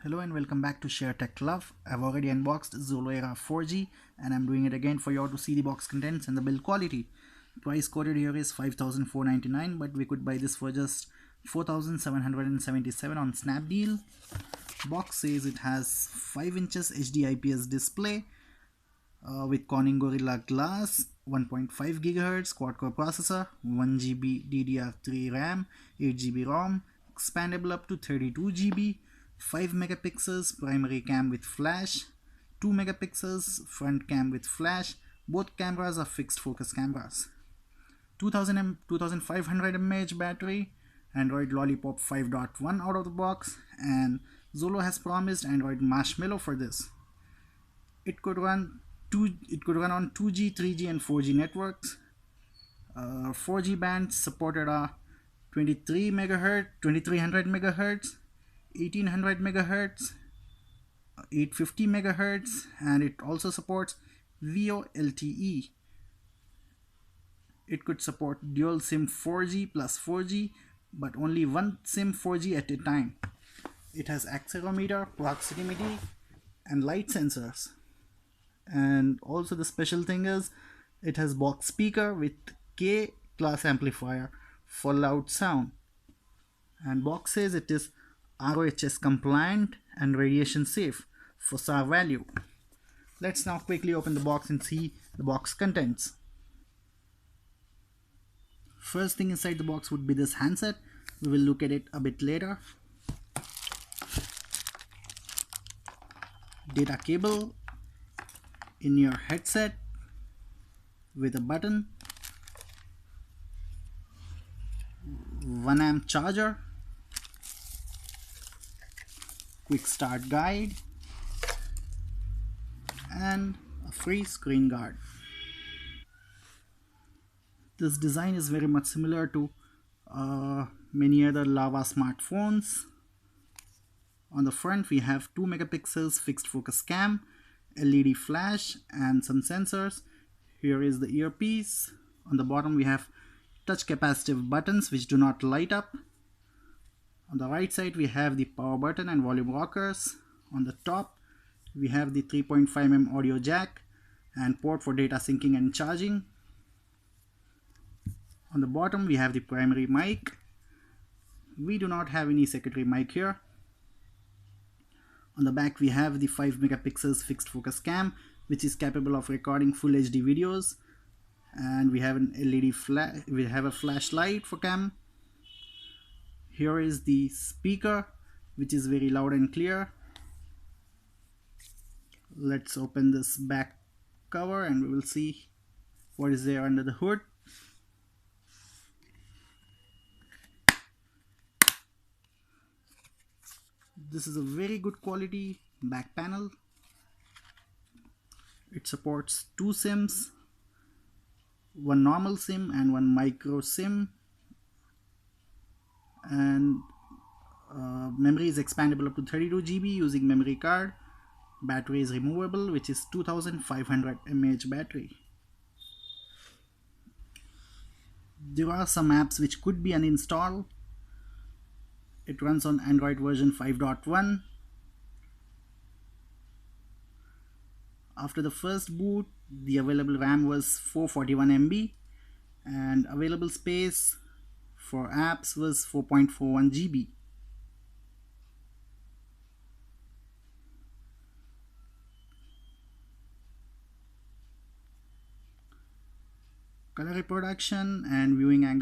Hello and welcome back to Share Tech Love. I've already unboxed Xolo Era 4G and I'm doing it again for you all to see the box contents and the build quality. Price quoted here is $5,499, but we could buy this for just $4,777 on Snapdeal. Box says it has 5 inches HD IPS display with Corning Gorilla Glass, 1.5 GHz quad-core processor, 1 GB DDR3 RAM, 8 GB ROM, expandable up to 32 GB, 5 megapixels primary cam with flash, 2 megapixels front cam with flash. Both cameras are fixed focus cameras. 2500 mAh battery, Android Lollipop 5.1 out of the box, and Xolo has promised Android Marshmallow for this. It could run on 2G, 3G and 4G networks. 4G bands supported are 2300 MHz, 1800 MHz, 850 MHz, and it also supports VoLTE. It could support dual SIM 4G plus 4G, but only one SIM 4G at a time. It has accelerometer, proximity, and light sensors. And also the special thing is it has box speaker with K class amplifier for loud sound. And box says it is RoHS compliant and radiation safe for SAR value. Let's now quickly open the box and see the box contents. First thing inside the box would be this handset. We will look at it a bit later. Data cable in your headset with a button, 1 amp charger, quick start guide, and a free screen guard. This design is very much similar to many other Lava smartphones. On the front we have 2 megapixels fixed focus cam, LED flash and some sensors. Here is the earpiece. On the bottom we have touch capacitive buttons which do not light up. On the right side we have the power button and volume rockers. On the top we have the 3.5mm audio jack and port for data syncing and charging. On the bottom we have the primary mic. We do not have any secondary mic here. On the back we have the 5 megapixels fixed focus cam which is capable of recording full HD videos, and we have an LED flash. We have a flashlight for cam. Here is the speaker which is very loud and clear. Let's open this back cover and we will see what is there under the hood. This is a very good quality back panel. It supports 2 SIMs, 1 normal SIM and 1 micro SIM, and memory is expandable up to 32 GB using memory card. Battery is removable, which is 2500 mAh battery. There are some apps which could be uninstalled. It runs on Android version 5.1. After the first boot, the available RAM was 441 MB and available space for apps was 4.41 GB. Color reproduction and viewing angle